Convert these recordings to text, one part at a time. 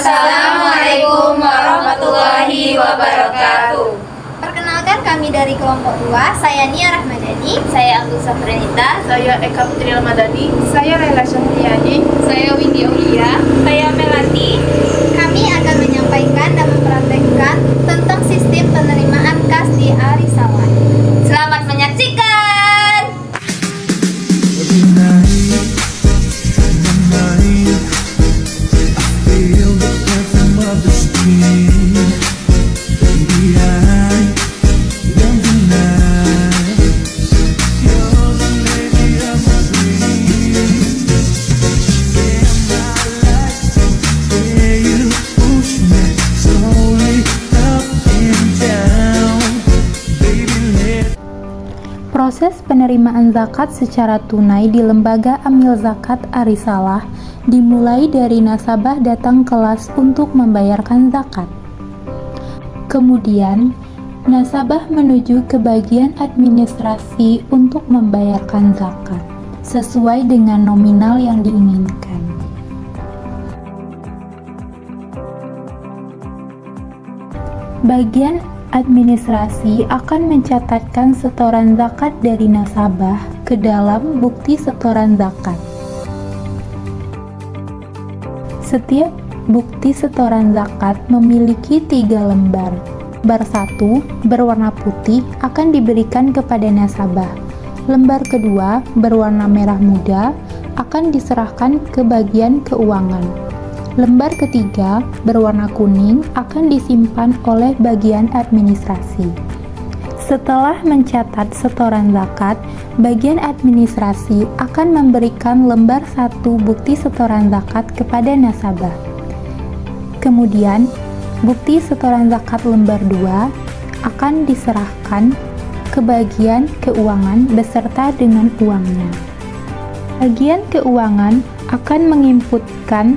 Assalamualaikum warahmatullahi wabarakatuh. Perkenalkan, kami dari kelompok 2. Saya Nia Rahmadani. Saya Agus Safrenita. Saya Eka Putri Ramadhani. Saya Laila Syahriani. Saya Windy Aulia. Saya Melati. Kami akan menyampaikan dan mempraktekkan tentang sistem penerimaan kas di Arisalah. Selamat menyaksikan. Proses penerimaan zakat secara tunai di Lembaga Amil Zakat Arisalah dimulai dari nasabah datang kelas untuk membayarkan zakat. Kemudian, nasabah menuju ke bagian administrasi untuk membayarkan zakat sesuai dengan nominal yang diinginkan. Bagian administrasi akan mencatatkan setoran zakat dari nasabah ke dalam bukti setoran zakat. Setiap bukti setoran zakat memiliki 3 lembar. Lembar 1 berwarna putih akan diberikan kepada nasabah. Lembar kedua berwarna merah muda akan diserahkan ke bagian keuangan. Lembar ketiga berwarna kuning akan disimpan oleh bagian administrasi. Setelah mencatat setoran zakat, bagian administrasi akan memberikan lembar 1 bukti setoran zakat kepada nasabah. Kemudian, bukti setoran zakat lembar 2 akan diserahkan ke bagian keuangan beserta dengan uangnya. Bagian keuangan akan menginputkan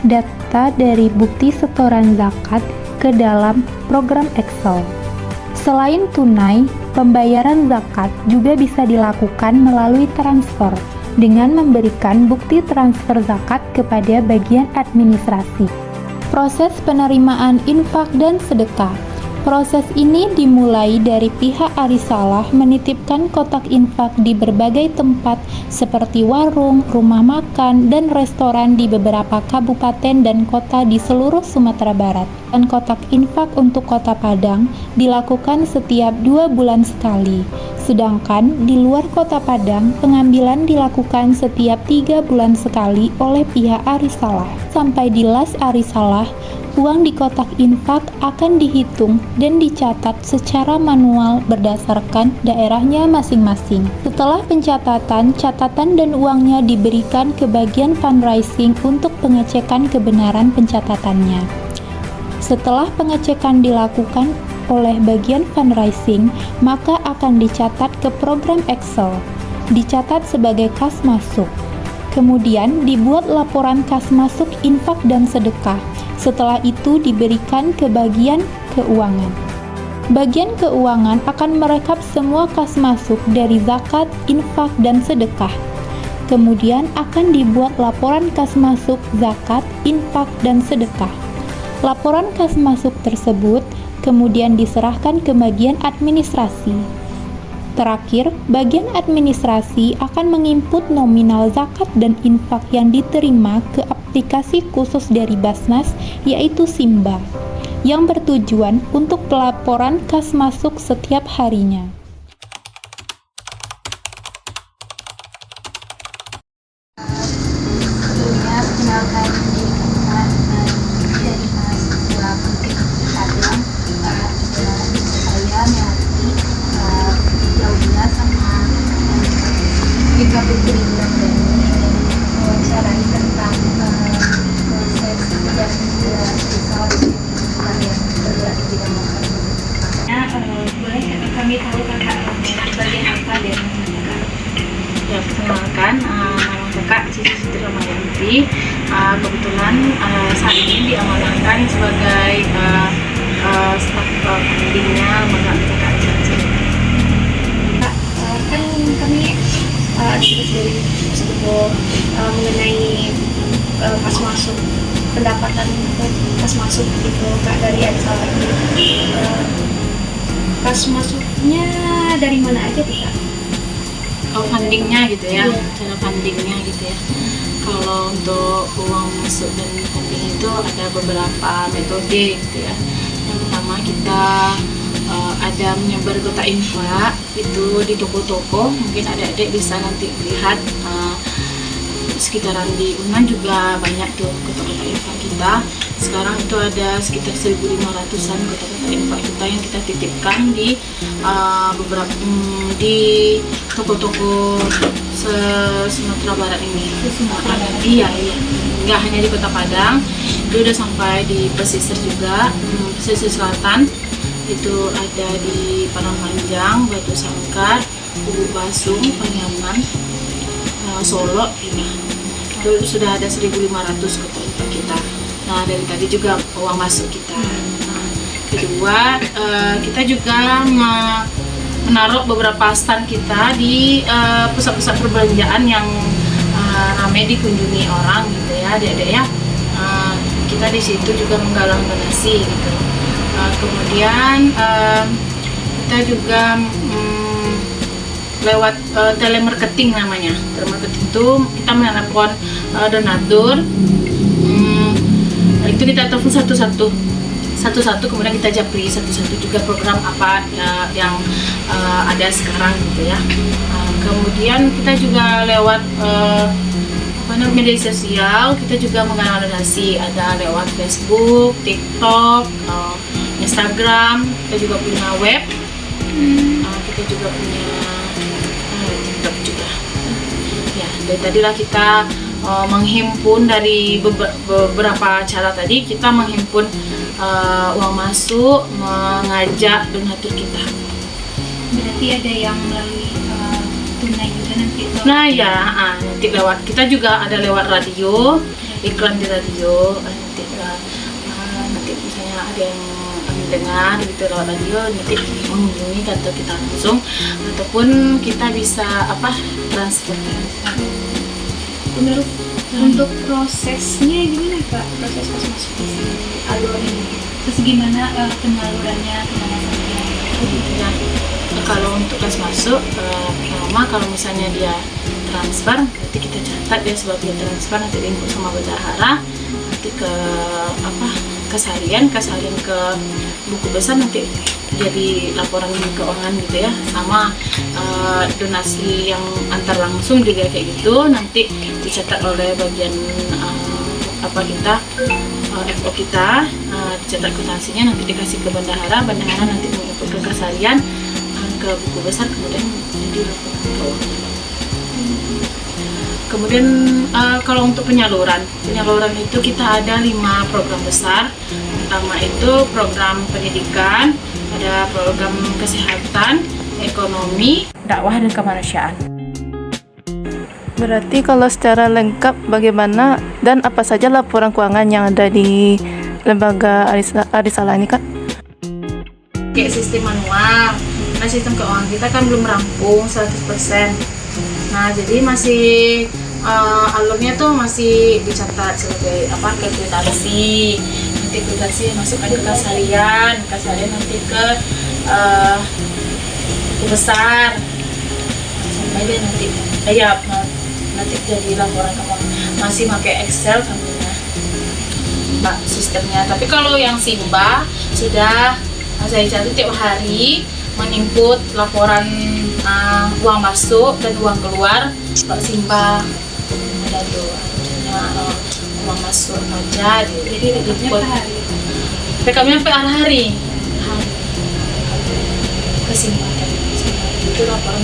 data dari bukti setoran zakat ke dalam program Excel. Selain tunai, pembayaran zakat juga bisa dilakukan melalui transfer dengan memberikan bukti transfer zakat kepada bagian administrasi. Proses penerimaan infak dan sedekah. Proses ini dimulai dari pihak Arisalah menitipkan kotak infak di berbagai tempat seperti warung, rumah makan, dan restoran di beberapa kabupaten dan kota di seluruh Sumatera Barat. Dan kotak infak untuk Kota Padang dilakukan setiap 2 bulan sekali. Sedangkan di luar Kota Padang, pengambilan dilakukan setiap 3 bulan sekali oleh pihak Arisalah. Sampai di Las Arisalah, uang di kotak infak akan dihitung dan dicatat secara manual berdasarkan daerahnya masing-masing. Setelah pencatatan, catatan dan uangnya diberikan ke bagian fundraising untuk pengecekan kebenaran pencatatannya. Setelah pengecekan dilakukan oleh bagian fundraising, maka akan dicatat ke program Excel, dicatat sebagai kas masuk. Kemudian dibuat laporan kas masuk infak dan sedekah. Setelah itu diberikan ke bagian keuangan. Bagian keuangan akan merekap semua kas masuk dari zakat, infak, dan sedekah. Kemudian akan dibuat laporan kas masuk zakat, infak, dan sedekah. Laporan kas masuk tersebut kemudian diserahkan ke bagian administrasi. Terakhir, bagian administrasi akan menginput nominal zakat dan infak yang diterima ke aplikasi khusus dari Basnas, yaitu Simba, yang bertujuan untuk pelaporan kas masuk setiap harinya. Sebelumnya, perkenalkan diri dari mahasiswa Putri Padang. Saya Melati, Aulia sama Eka Putri Ramadhani mewawancarai tentang proses dan risau yang bergerak di bidang makanan. Boleh kami tahu kakak bagian apa dari kakak? Ya, perkenalkan, nama kakak Cici Siti Ramadhanti. Kebetulan saat ini diamanahkan sebagai staf pendidikannya lembaga Amil Zakat. Kan kami tugas dari Mas Teguh mengenai pas masuk pendapatan pas masuk gitu Kak dari Arisawa ini. Pas masuknya dari mana aja tuh Kak? Oh, fundingnya gitu ya, Iya. cara fundingnya gitu ya. Kalau untuk uang masuk dan funding itu ada beberapa metode gitu ya. Yang pertama kita ada menyebar kotak infak itu di toko-toko, mungkin adik-adik bisa nanti lihat sekitaran di Unan juga banyak tuh kotak-kotak infak kita. Sekarang itu ada sekitar 1.500-an kotak-kotak infak kita yang kita titipkan di beberapa di toko-toko Sumatera Barat ini. Iya, nggak hanya di Kota Padang, itu udah sampai di pesisir juga, pesisir selatan itu ada di Padang Panjang, Batu Sangkar, Ubuk Basung, Panyaman, Solo ini. Itu sudah ada 1.500 kotak infak kita. Nah, dari tadi juga uang masuk kita. Nah, kedua, kita juga menaruh beberapa stand kita di pusat-pusat perbelanjaan yang ramai dikunjungi orang gitu ya, adik-adik ya. Kita di situ juga menggalang donasi gitu. Kemudian kita juga lewat telemarketing namanya. Telemarketing itu kita menelpon donatur. Itu kita telepon satu-satu, kemudian kita japri satu-satu juga program apa yang ada sekarang gitu ya. Kemudian kita juga lewat media sosial, kita juga menggalang donasi, ada lewat Facebook, TikTok, Instagram, kita juga punya web, kita juga punya TikTok juga. Ya, dari tadilah kita menghimpun dari beberapa cara tadi, kita menghimpun uang masuk, mengajak donatur kita. Berarti ada yang melalui tunai juga nanti. Nah ya, nanti lewat, kita juga ada lewat radio, iklan di radio, nanti misalnya ada yang mendengar gitu lewat radio, nanti menghubungi kantor kita langsung, ataupun kita bisa transfer. Menurut untuk prosesnya gimana Kak? Proses pas masuk di sini, alurnya, terus gimana penyalurannya kemana saja? Ya, kalau untuk kas masuk, pertama kalau misalnya dia transfer, nanti kita catat dia sebagai transfer, nanti diinput sama bendahara, nanti ke kasarian ke buku besar, nanti jadi laporan keuangan gitu ya, sama donasi yang antar langsung juga kayak gitu, nanti dicatat oleh bagian kita FO kita, dicatat kwitansinya, nanti dikasih ke bendahara nanti menginput ke kasarian, ke buku besar, kemudian jadi laporan keuangan. Kemudian kalau untuk penyaluran itu kita ada 5 program besar. Pertama itu program pendidikan, ada program kesehatan, ekonomi, dakwah dan kemanusiaan. Berarti kalau secara lengkap bagaimana dan apa saja laporan keuangan yang ada di lembaga Arisawa ini Kak? Kayak sistem manual, nah sistem keuangan kita kan belum rampung 100%. Nah jadi masih alurnya tuh masih dicatat sebagai kwitansi, nanti kwitansi masukkan ke kasarian nanti ke buku besar, sampai dia nanti jadi laporan keuangan. Masih pakai Excel kaminya sistemnya, tapi kalau yang Simba sudah saya catat tiap hari menginput laporan uang masuk dan uang keluar. Kalau Simba ada tuh uang masuk pajak, jadi rekamnya per hari. Rekamnya per hari ke Simba itu laporan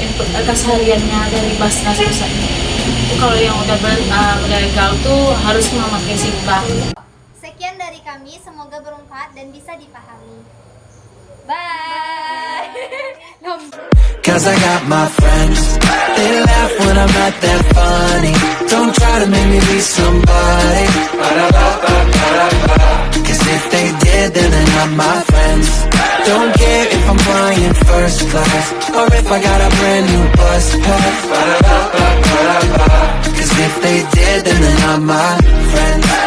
input kesehariannya dari Basnas pusatnya. Itu kalau yang udah legal tuh harus memakai Simba. Sekian dari kami, semoga bermanfaat dan bisa dipahami. Bye. Cause I got my friends, they laugh when I'm not that funny. Don't try to make me be somebody. Cause if they did, then they're not my friends. Don't care if I'm flying first class or if I got a brand new bus pass. Cause if they did, then they're not my friends.